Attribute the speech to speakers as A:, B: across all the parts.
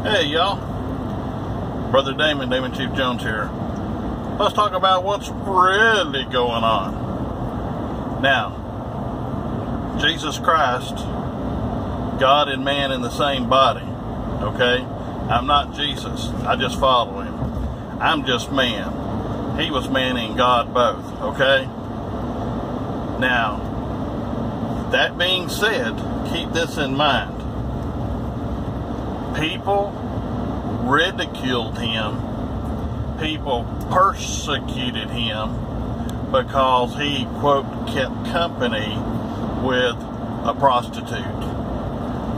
A: Hey y'all, Brother Damon Chief Jones here. Let's talk about what's really going on. Now, Jesus Christ, God and man in the same body, okay? I'm not Jesus, I just follow him. I'm just man. He was man and God both, okay? Now, that being said, keep this in mind. People ridiculed him. People persecuted him because he, quote, kept company with a prostitute.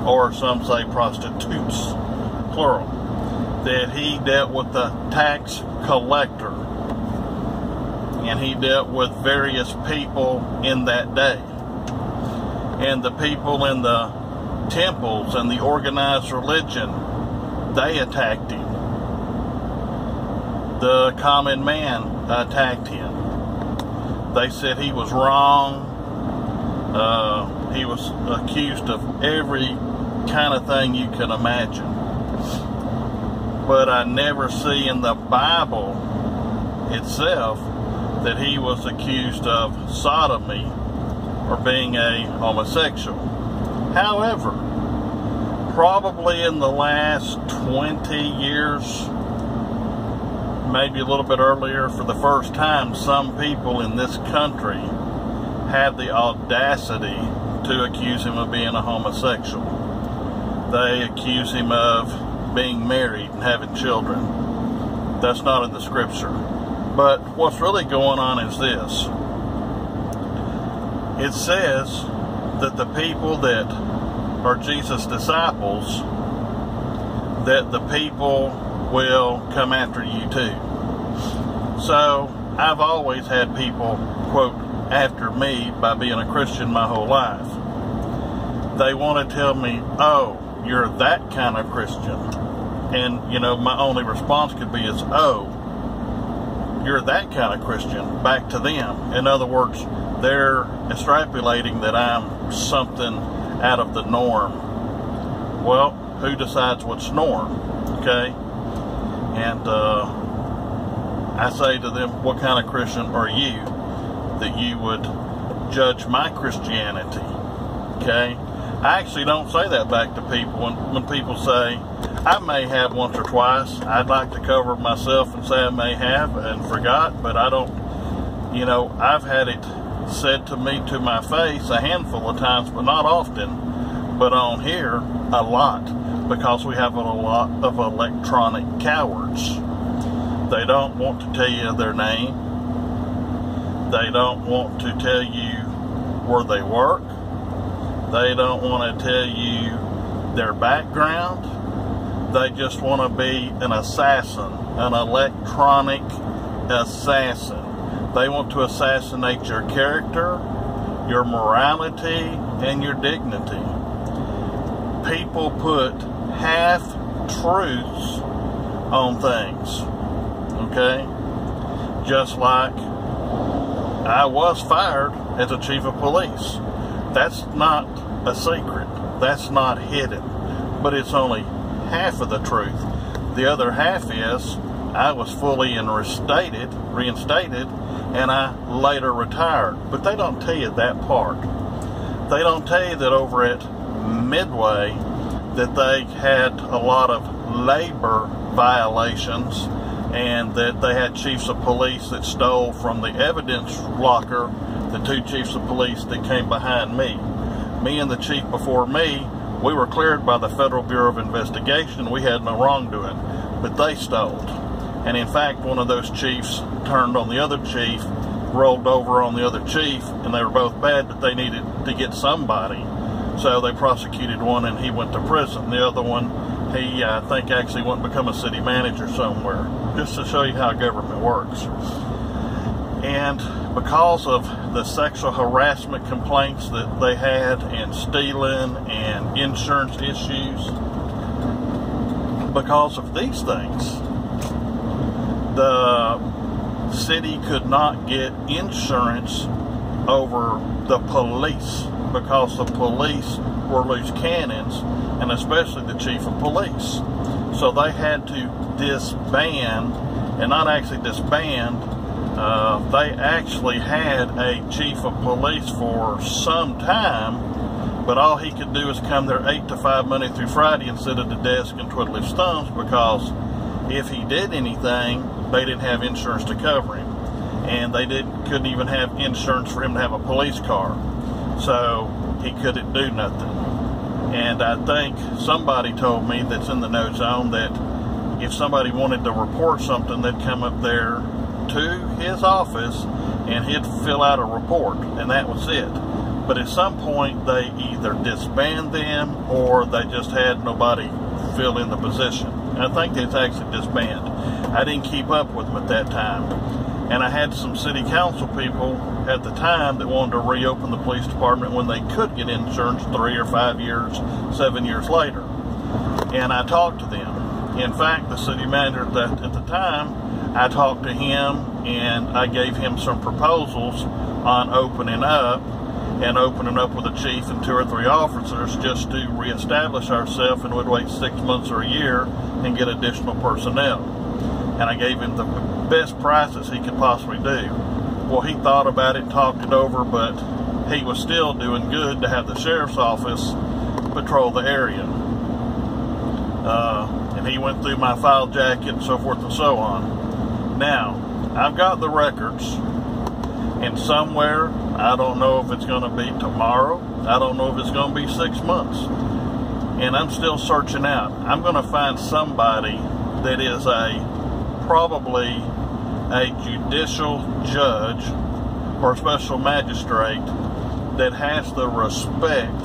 A: Or some say prostitutes, plural. That he dealt with the tax collector. And he dealt with various people in that day. And the people in the temples and the organized religion, they attacked him. The common man attacked him. They said he was wrong. He was accused of every kind of thing you can imagine. But I never see in the Bible itself that he was accused of sodomy or being a homosexual. However, probably in the last 20 years, maybe a little bit earlier, for the first time, some people in this country had the audacity to accuse him of being a homosexual. They accuse him of being married and having children. That's not in the scripture. But what's really going on is this. It says that the people that are Jesus' disciples, that the people will come after you too. So I've always had people, quote, after me by being a Christian my whole life. They want to tell me, oh, you're that kind of Christian. And, you know, my only response could be is, oh, you're that kind of Christian, back to them. In other words, they're extrapolating that I'm something out of the norm. Well, who decides what's norm? Okay? And I say to them, what kind of Christian are you that you would judge my Christianity? Okay? I actually don't say that back to people. When people say, I may have once or twice, I'd like to cover myself and say I may have and forgot, but I don't, you know, I've had it said to me to my face a handful of times, but not often. But on here, a lot, because we have a lot of electronic cowards. They don't want to tell you their name. They don't want to tell you where they work. They don't want to tell you their background. They just want to be an assassin, an electronic assassin. They want to assassinate your character, your morality, and your dignity. People put half-truths on things, okay? Just like I was fired as a chief of police. That's not a secret. That's not hidden. But it's only half of the truth. The other half is I was fully reinstated, and I later retired. But they don't tell you that part. They don't tell you that over at Midway that they had a lot of labor violations and that they had chiefs of police that stole from the evidence locker the two chiefs of police that came behind me. Me and the chief before me, we were cleared by the Federal Bureau of Investigation. We had no wrongdoing, but they stole. And in fact, one of those chiefs turned on the other chief, rolled over on the other chief, and they were both bad, but they needed to get somebody. So they prosecuted one and he went to prison. The other one, he, I think, actually went and become a city manager somewhere, just to show you how government works. And because of the sexual harassment complaints that they had and stealing and insurance issues, because of these things, the city could not get insurance over the police because the police were loose cannons, and especially the chief of police. So they had to disband, and not actually disband, they actually had a chief of police for some time, but all he could do is come there 8 to 5 Monday through Friday and sit at the desk and twiddle his thumbs, because if he did anything, they didn't have insurance to cover him. And they couldn't even have insurance for him to have a police car. So he couldn't do nothing. And I think somebody told me that's in the no zone that if somebody wanted to report something, they'd come up there to his office and he'd fill out a report, and that was it. But at some point they either disbanded them or they just had nobody fill in the position. And I think it's actually disbanded. I didn't keep up with them at that time. And I had some city council people at the time that wanted to reopen the police department when they could get insurance 3 or 5 years, 7 years later. And I talked to them. In fact, the city manager at the time, I talked to him and I gave him some proposals on opening up with a chief and 2 or 3 officers just to reestablish ourselves, and would wait 6 months or a year and get additional personnel. And I gave him the best prices he could possibly do. Well, he thought about it and talked it over, but he was still doing good to have the sheriff's office patrol the area. And he went through my file jacket and so forth and so on. Now, I've got the records, and somewhere, I don't know if it's going to be tomorrow, I don't know if it's going to be 6 months, and I'm still searching out. I'm going to find somebody that is probably a judicial judge or special magistrate that has the respect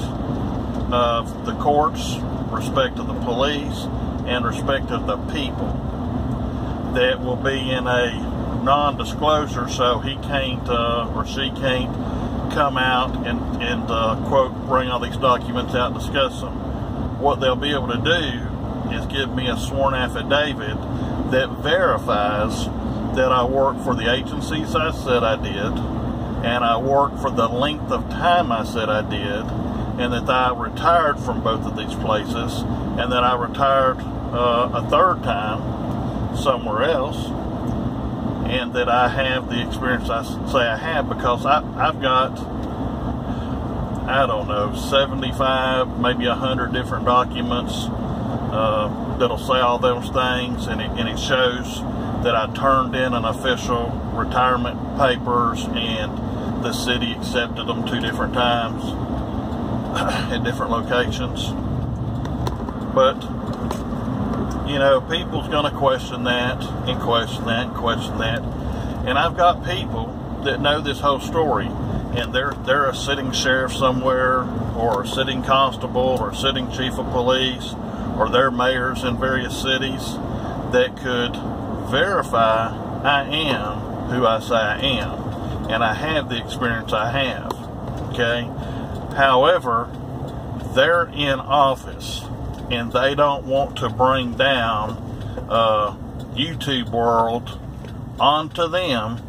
A: of the courts, respect of the police, and respect of the people, that will be in a non-disclosure, so he can't or she can't come out and quote, bring all these documents out and discuss them. What they'll be able to do is give me a sworn affidavit that verifies that I work for the agencies I said I did, and I work for the length of time I said I did, and that I retired from both of these places, and that I retired a 3rd time somewhere else, and that I have the experience I say I have, because I've got, I don't know, 75, maybe 100 different documents that'll say all those things, and it shows that I turned in an official retirement papers, and the city accepted them 2 different times at different locations. But you know, people's going to question that and question that and question that. And I've got people that know this whole story, and they're a sitting sheriff somewhere, or a sitting constable, or a sitting chief of police, or they're mayors in various cities that could verify I am who I say I am, and I have the experience I have. Okay? However, they're in office, and they don't want to bring down YouTube world onto them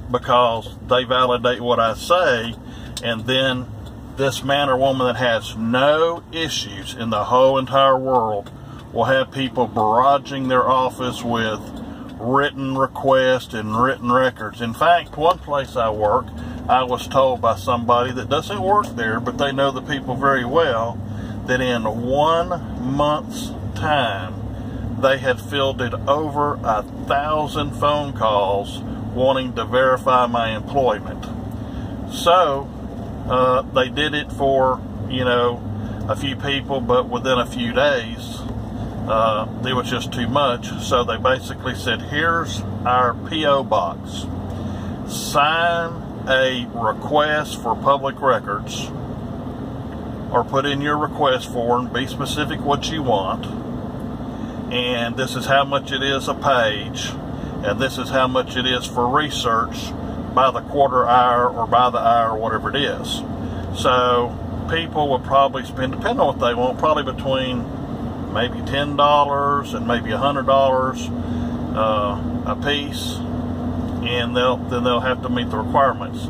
A: because they validate what I say, and then this man or woman that has no issues in the whole entire world will have people barraging their office with written requests and written records. In fact, one place I work, I was told by somebody that doesn't work there, but they know the people very well, that in 1 month's time, they had fielded over 1,000 phone calls wanting to verify my employment. So, they did it for, you know, a few people, but within a few days, it was just too much. So they basically said, here's our P.O. box. Sign a request for public records, or put in your request form, be specific what you want, and this is how much it is a page, and this is how much it is for research by the quarter hour or by the hour, whatever it is. So people will probably spend, depending on what they want, probably between maybe $10 and maybe $100 a piece, and then they'll have to meet the requirements.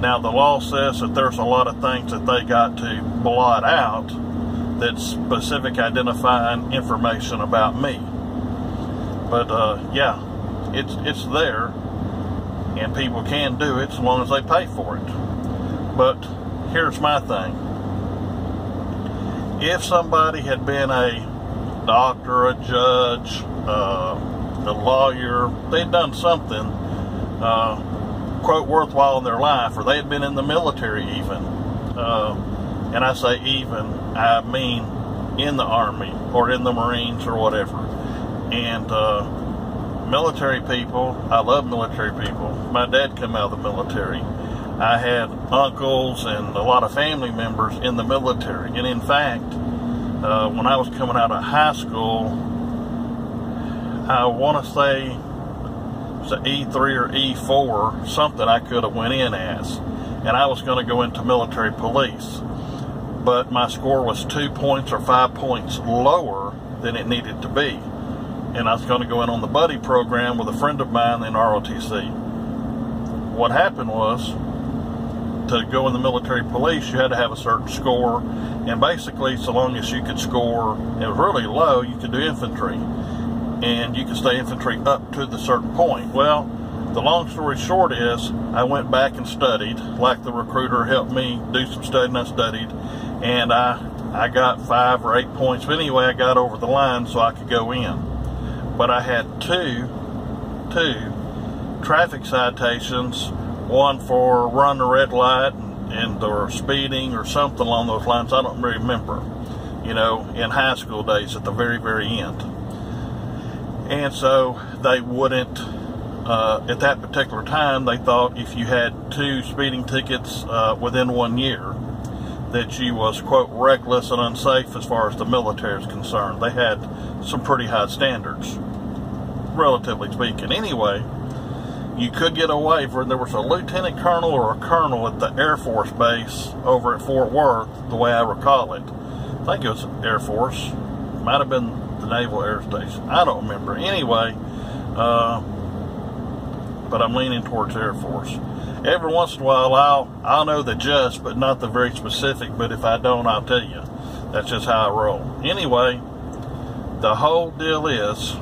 A: Now, the law says that there's a lot of things that they got to blot out, that's specific identifying information about me. But yeah, it's there, and people can do it as long as they pay for it. But here's my thing. If somebody had been a doctor, a judge, a lawyer, they'd done something quote worthwhile in their life, or they had been in the military even, and I say even, I mean in the Army or in the Marines or whatever. And military people, I love military people. My dad came out of the military. I had uncles and a lot of family members in the military. And in fact, when I was coming out of high school, I want to say it was an E3 or E4, something I could have went in as. And I was going to go into military police. But my score was 2 points or 5 points lower than it needed to be. And I was going to go in on the buddy program with a friend of mine in ROTC. What happened was, to go in the military police, you had to have a certain score, and basically, so long as you could score, it was really low, you could do infantry, and you could stay infantry up to the certain point. Well, the long story short is, I went back and studied, like the recruiter helped me do some studying. I studied, and I got 5 or 8 points, but anyway, I got over the line so I could go in. But I had two traffic citations, one for run the red light and or speeding or something along those lines. I don't remember, you know, in high school days at the very, very end. And so they wouldn't, at that particular time, they thought if you had 2 speeding tickets within 1 year, that you was, quote, reckless and unsafe as far as the military is concerned. They had some pretty high standards, relatively speaking. Anyway, you could get a waiver. There was a lieutenant colonel or a colonel at the Air Force base over at Fort Worth, the way I recall it. I think it was Air Force. Might have been the Naval Air Station. I don't remember. Anyway, but I'm leaning towards Air Force. Every once in a while, I'll know the gist, but not the very specific. But if I don't, I'll tell you. That's just how I roll. Anyway, the whole deal is,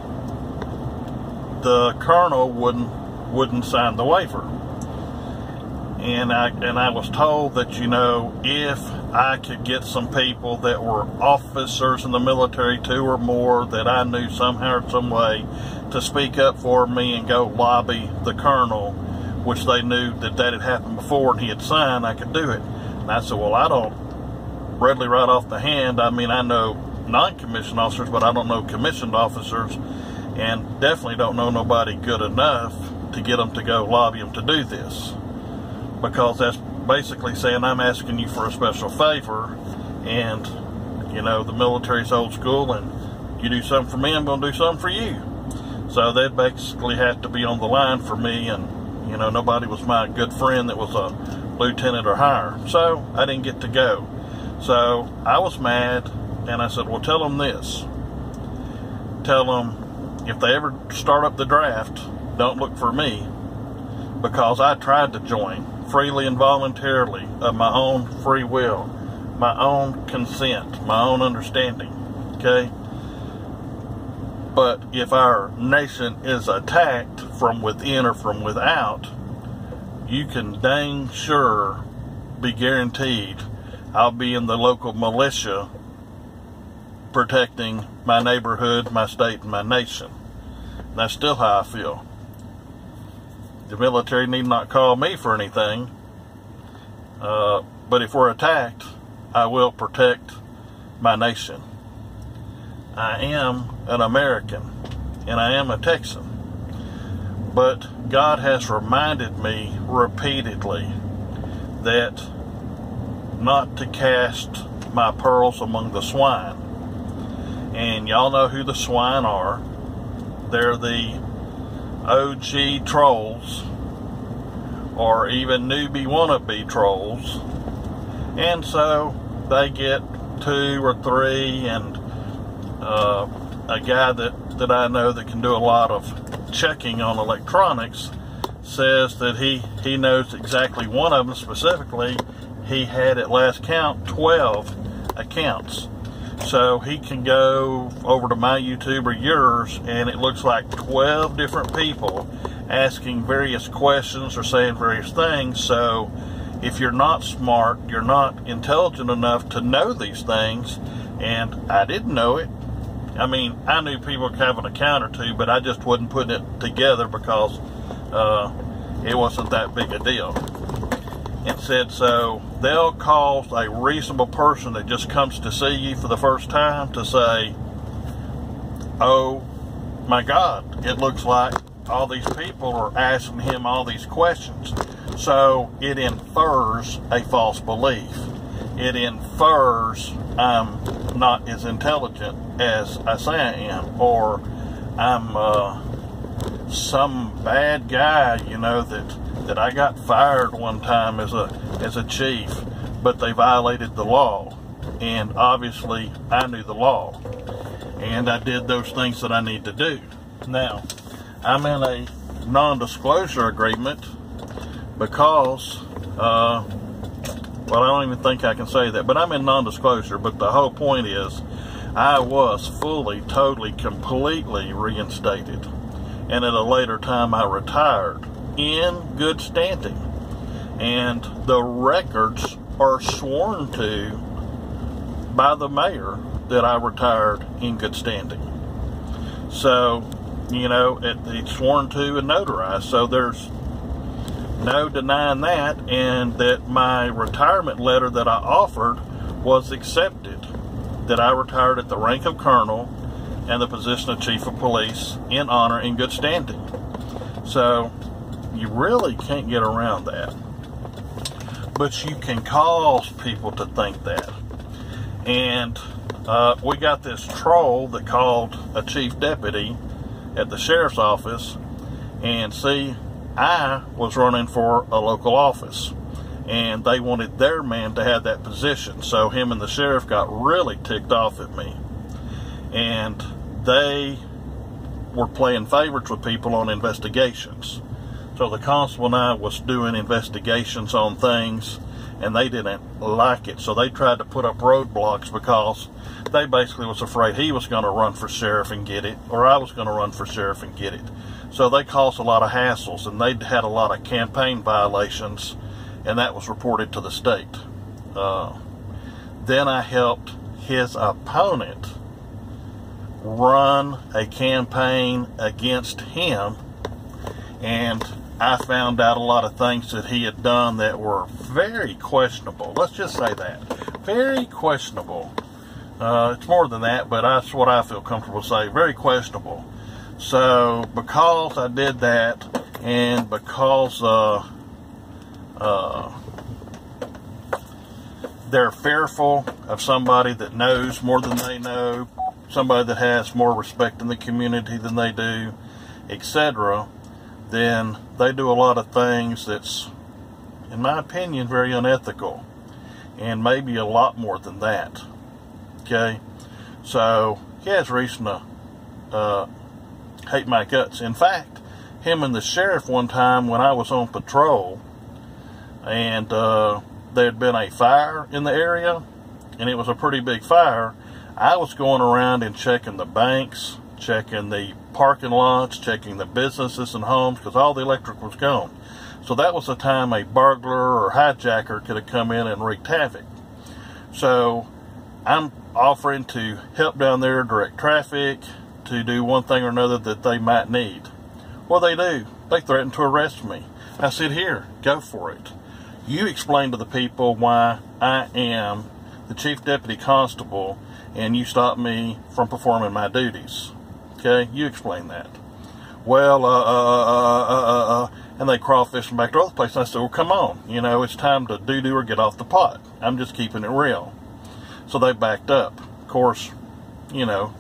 A: the colonel wouldn't sign the waiver, and I was told that, you know, if I could get some people that were officers in the military, 2 or more, that I knew somehow or some way, to speak up for me and go lobby the colonel, which they knew that had happened before and he had signed, I could do it. And I said, well, I don't readily right off the hand. I mean, I know non-commissioned officers, but I don't know commissioned officers, and definitely don't know nobody good enough to get them to go lobby them to do this, because that's basically saying I'm asking you for a special favor, and, you know, the military's old school, and you do something for me, I'm going to do something for you. So they'd basically have to be on the line for me, and, you know, nobody was my good friend that was a lieutenant or higher, so I didn't get to go. So I was mad, and I said, well, tell them this. Tell them, if they ever start up the draft, don't look for me, because I tried to join freely and voluntarily of my own free will, my own consent, my own understanding, okay? But if our nation is attacked from within or from without, you can dang sure be guaranteed I'll be in the local militia protecting my neighborhood, my state, and my nation. And that's still how I feel. The military need not call me for anything, but if we're attacked, I will protect my nation. I am an American, and I am a Texan, but God has reminded me repeatedly that not to cast my pearls among the swine. And y'all know who the swine are. They're the OG trolls, or even newbie wannabe trolls, and so they get 2 or 3, and a guy that I know that can do a lot of checking on electronics says that he knows exactly one of them specifically. He had at last count 12 accounts. So he can go over to my YouTube or yours, and it looks like 12 different people asking various questions or saying various things. So if you're not smart, you're not intelligent enough to know these things, and I didn't know it. I mean, I knew people could have an account or two, but I just wasn't putting it together because it wasn't that big a deal. It said, so they'll cause a reasonable person that just comes to see you for the first time to say, oh my God, it looks like all these people are asking him all these questions. So it infers a false belief. It infers I'm not as intelligent as I say I am, or I'm some bad guy, you know, that I got fired one time as a chief, but they violated the law, and obviously I knew the law, and I did those things that I need to do. Now, I'm in a non-disclosure agreement because, well, I don't even think I can say that, but I'm in non-disclosure. But the whole point is, I was fully, totally, completely reinstated, and at a later time I retired in good standing, and the records are sworn to by the mayor that I retired in good standing. So, you know, it's sworn to and notarized, so there's no denying that, and that my retirement letter that I offered was accepted, that I retired at the rank of colonel and the position of chief of police in honor, in good standing. So you really can't get around that, but you can cause people to think that. And we got this troll that called a chief deputy at the sheriff's office, and see, I was running for a local office, and they wanted their man to have that position. So him and the sheriff got really ticked off at me, and they were playing favorites with people on investigations. So the constable and I was doing investigations on things, and they didn't like it. So they tried to put up roadblocks because they basically was afraid he was going to run for sheriff and get it, or I was going to run for sheriff and get it. So they caused a lot of hassles, and they had a lot of campaign violations, and that was reported to the state. Then I helped his opponent run a campaign against him, and I found out a lot of things that he had done that were very questionable. Let's just say that. Very questionable. It's more than that, but that's what I feel comfortable saying. Very questionable. So because I did that, and because they're fearful of somebody that knows more than they know, somebody that has more respect in the community than they do, etc., then they do a lot of things that's, in my opinion, very unethical, and maybe a lot more than that. Okay, so he has reason to hate my guts. In fact, him and the sheriff one time when I was on patrol, and there had been a fire in the area, and it was a pretty big fire. I was going around and checking the banks, checking the parking lots, checking the businesses and homes, because all the electric was gone. So that was the time a burglar or hijacker could have come in and wreaked havoc. So I'm offering to help down there, direct traffic, to do one thing or another that they might need. Well, they do. They threatened to arrest me. I said, here, go for it. You explain to the people why I am the chief deputy constable, and you stop me from performing my duties. Okay, you explain that. Well, and they crawfishing back to other place. And I said, well, come on, you know, it's time to do or get off the pot. I'm just keeping it real. So they backed up. Of course, you know,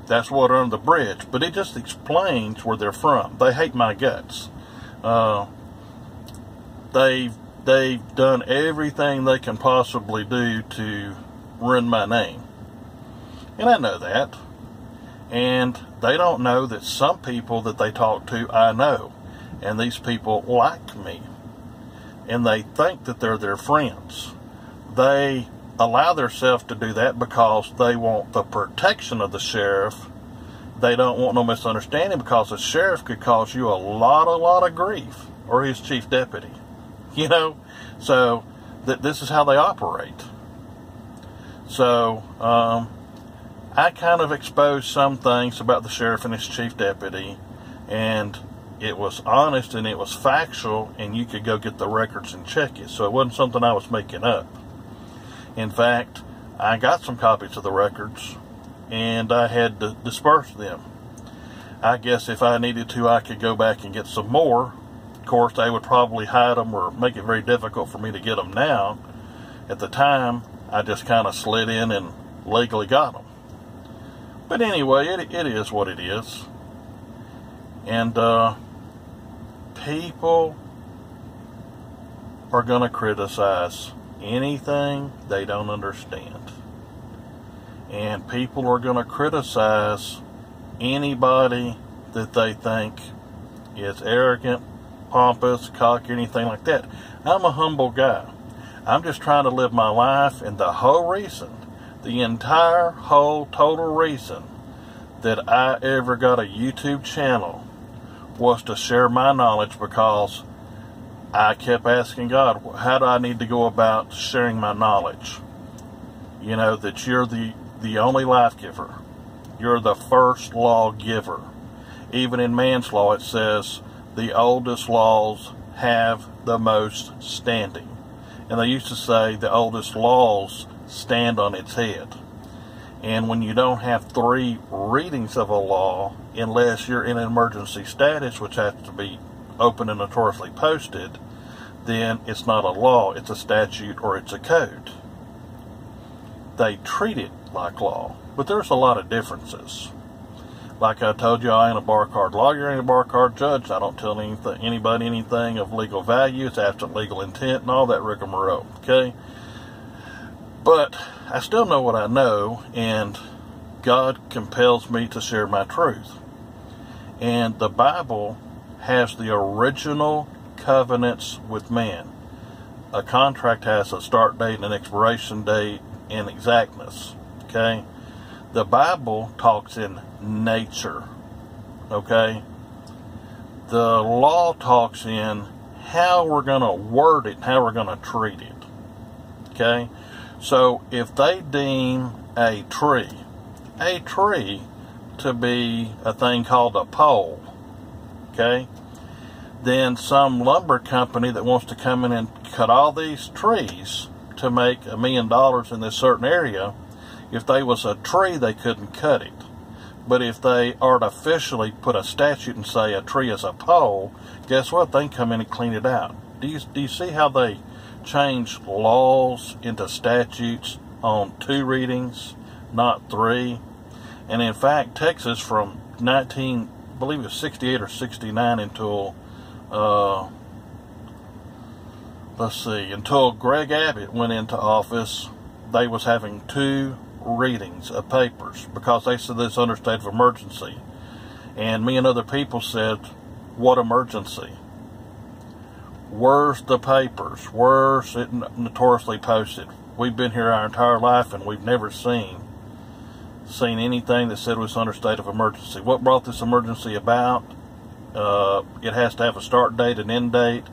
A: that's water under the bridge. But it just explains where they're from. They hate my guts. They've done everything they can possibly do to ruin my name. And I know that. And they don't know that some people that they talk to, I know. And these people like me. And they think that they're their friends. They allow themselves to do that because they want the protection of the sheriff. They don't want no misunderstanding, because the sheriff could cause you a lot of grief, or his chief deputy. You know, so this is how they operate. So I kind of exposed some things about the sheriff and his chief deputy, and it was honest and it was factual, and you could go get the records and check it. So it wasn't something I was making up. In fact, I got some copies of the records, and I had to disperse them. I guess if I needed to, I could go back and get some more. Of course, they would probably hide them or make it very difficult for me to get them now. At the time, I just kind of slid in and legally got them. But anyway, it is what it is. And people are going to criticize anything they don't understand. And people are going to criticize anybody that they think is arrogant, pompous, cocky, anything like that. I'm a humble guy. I'm just trying to live my life, and the whole reason, the entire, whole, total reason that I ever got a YouTube channel was to share my knowledge, because I kept asking God, how do I need to go about sharing my knowledge? You know, that you're the only life giver. You're the first law giver. Even in man's law, it says the oldest laws have the most standing. And they used to say the oldest laws stand on its head. And when you don't have 3 readings of a law, unless you're in an emergency status, which has to be open and notoriously posted, then it's not a law, it's a statute or it's a code. They treat it like law, but there's a lot of differences. Like I told you, I ain't a bar card lawyer, I ain't a bar card judge. I don't tell anybody anything of legal value. It's absent legal intent and all that rigmarole, okay? But I still know what I know, and God compels me to share my truth. And the Bible has the original covenants with man. A contract has a start date and an expiration date and exactness, okay? The Bible talks in nature, okay? The law talks in how we're going to word it and how we're going to treat it, okay? So if they deem a tree to be a thing called a pole, okay, then some lumber company that wants to come in and cut all these trees to make $1 million in this certain area, if they was a tree, they couldn't cut it. But if they artificially put a statute and say a tree is a pole, guess what? They can come in and clean it out. Do you see how they change laws into statutes on 2 readings, not 3? And in fact, Texas from 68 or 69 until until Greg Abbott went into office, they was having 2 readings of papers because they said this under state of emergency. And me and other people said, what emergency? Where's the papers? Where's it notoriously posted? We've been here our entire life and we've never seen anything that said it was under state of emergency. What brought this emergency about? It has to have a start date and end date.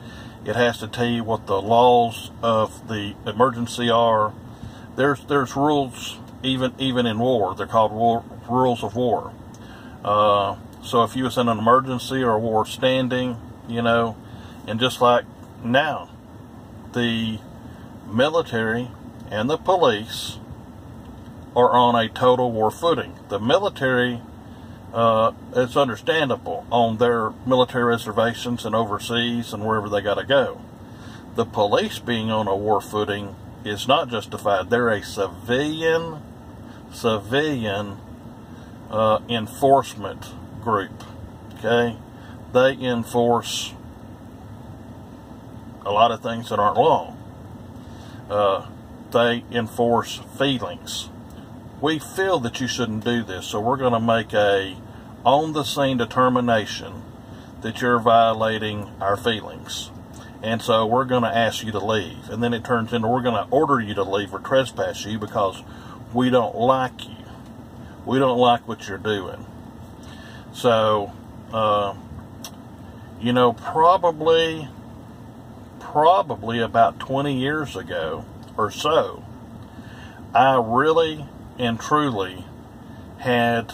A: It has to tell you what the laws of the emergency are. There's rules even in war. They're called rules of war. So if you was in an emergency or a war standing, you know, and just like now, the military and the police are on a total war footing. The military, it's understandable on their military reservations and overseas and wherever they got to go. The police being on a war footing is not justified. They're a civilian enforcement group, okay? They enforce a lot of things that aren't law. They enforce feelings. We feel that you shouldn't do this, so we're going to make a on-the-scene determination that you're violating our feelings. and so we're going to ask you to leave. And then it turns into we're going to order you to leave or trespass you because we don't like you. We don't like what you're doing. So, you know, probably about 20 years ago or so, I really and truly had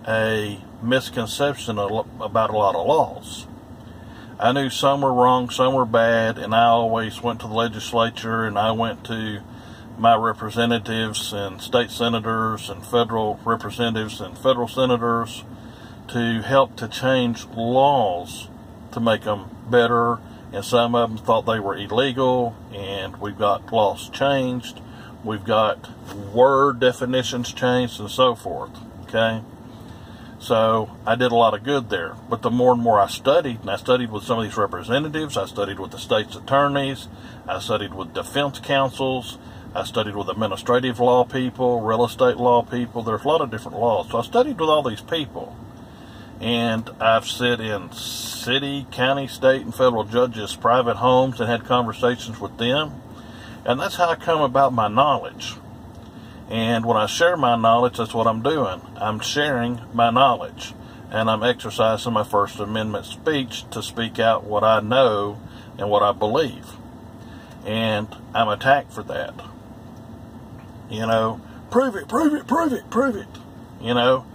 A: a misconception about a lot of laws. I knew some were wrong, some were bad, and I always went to the legislature, and I went to my representatives and state senators and federal representatives and federal senators to help to change laws to make them better, and some of them thought they were illegal, and we've got laws changed, we've got word definitions changed, and so forth, okay? So I did a lot of good there. But the more and more I studied, and I studied with some of these representatives, I studied with the state's attorneys, I studied with defense counsels, I studied with administrative law people, real estate law people. There's a lot of different laws. So I studied with all these people. And I've sat in city, county, state, and federal judges' private homes and had conversations with them. And that's how I come about my knowledge. And when I share my knowledge, that's what I'm doing. I'm sharing my knowledge. And I'm exercising my First Amendment speech to speak out what I know and what I believe. And I'm attacked for that. You know, prove it, prove it, prove it, prove it. You know,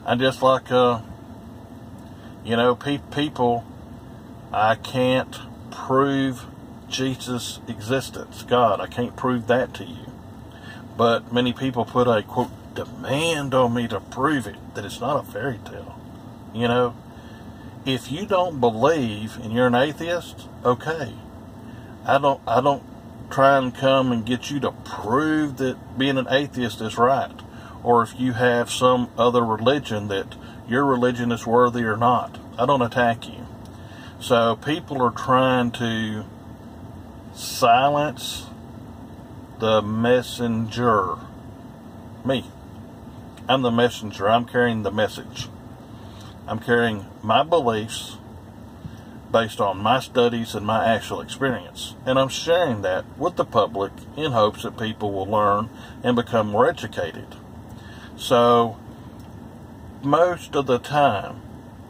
A: I'm just like, you know, people, I can't prove Jesus' existence. God, I can't prove that to you. But many people put a, quote, demand on me to prove it, that it's not a fairy tale. You know, if you don't believe and you're an atheist, okay. I don't try and come and get you to prove that being an atheist is right. Or if you have some other religion, that your religion is worthy or not. I don't attack you. So people are trying to silence the messenger. Me. I'm the messenger. I'm carrying the message. I'm carrying my beliefs based on my studies and my actual experience. And I'm sharing that with the public in hopes that people will learn and become more educated. So, most of the time,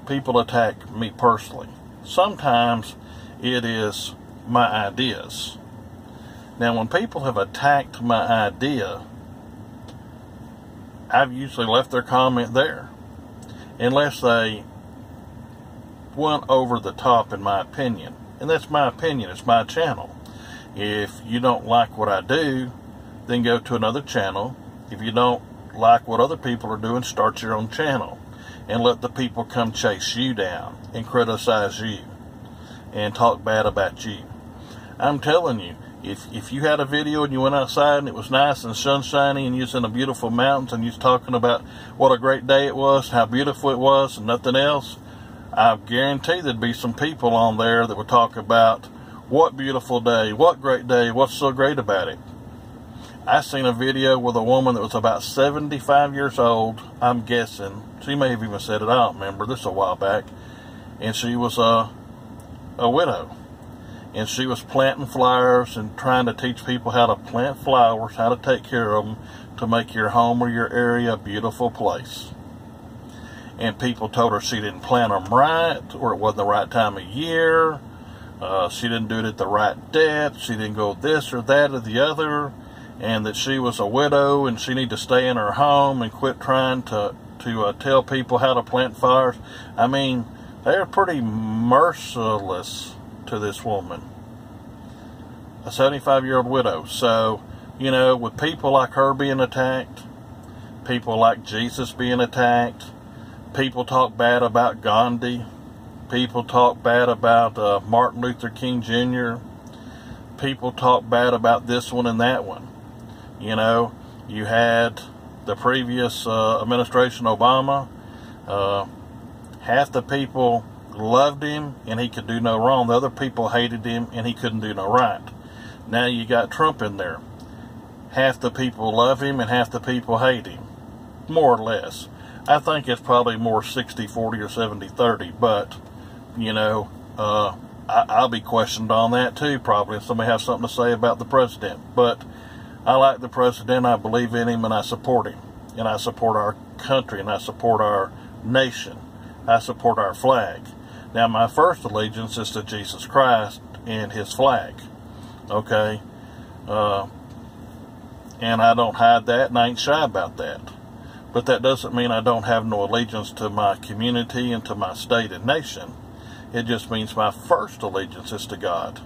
A: people attack me personally. Sometimes it is my ideas. Now, when people have attacked my idea, I've usually left their comment there. Unless they went over the top, in my opinion. And that's my opinion. It's my channel. If you don't like what I do, then go to another channel. If you don't like what other people are doing, start your own channel. And let the people come chase you down and criticize you and talk bad about you. I'm telling you, if you had a video and you went outside and it was nice and sunshiny and you was in the beautiful mountains and you was talking about what a great day it was, how beautiful it was and nothing else, I guarantee there'd be some people on there that would talk about what beautiful day, what great day, what's so great about it. I seen a video with a woman that was about 75 years old, I'm guessing. She may have even said it, I don't remember, this was a while back. And she was a widow. And she was planting flowers and trying to teach people how to plant flowers, how to take care of them, to make your home or your area a beautiful place. And people told her she didn't plant them right, or it wasn't the right time of year. She didn't do it at the right depth. She didn't go this or that or the other. And that she was a widow and she needed to stay in her home and quit trying to tell people how to plant flowers. I mean, they're pretty merciless to this woman, a 75-year-old widow. So, you know, with people like her being attacked, people like Jesus being attacked, people talk bad about Gandhi, people talk bad about Martin Luther King Jr., people talk bad about this one and that one. You know, you had the previous administration, Obama, half the people loved him and he could do no wrong. The other people hated him and he couldn't do no right. Now you got Trump in there. Half the people love him and half the people hate him. More or less. I think it's probably more 60-40 or 70-30, but, you know, I'll be questioned on that too, probably, if somebody has something to say about the president. But I like the president, I believe in him, and I support him. And I support our country, and I support our nation. I support our flag. Now, my first allegiance is to Jesus Christ and his flag. Okay? And I don't hide that, and I ain't shy about that. But that doesn't mean I don't have no allegiance to my community and to my state and nation. It just means my first allegiance is to God.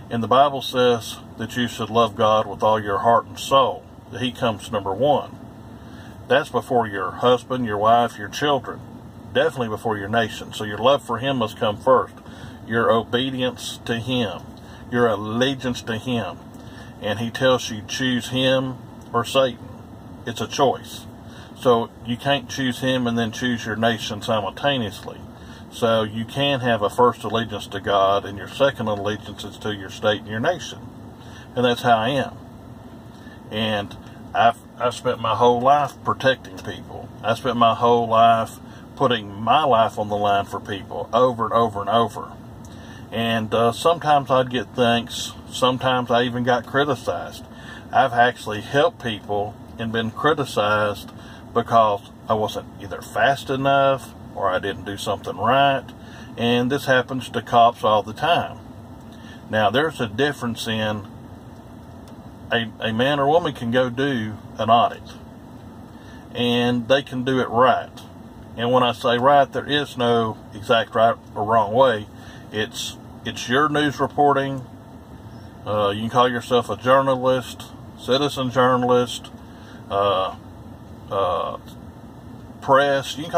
A: And the Bible says that you should love God with all your heart and soul. That he comes number one. That's before your husband, your wife, your children. Definitely before your nation. So your love for him must come first. Your obedience to him. Your allegiance to him. And he tells you choose him or Satan. It's a choice. So you can't choose him and then choose your nation simultaneously. So you can have a first allegiance to God, and your second allegiance is to your state and your nation. And that's how I am. And I've spent my whole life protecting people. I spent my whole life putting my life on the line for people over and over and over. And sometimes I'd get thanks. Sometimes I even got criticized. I've actually helped people and been criticized because I wasn't either fast enough or I didn't do something right. And this happens to cops all the time. Now, there's a difference in a man or woman can go do an audit. And they can do it right. And when I say right, there is no exact right or wrong way. It's your news reporting. You can call yourself a journalist, citizen journalist, press. You can call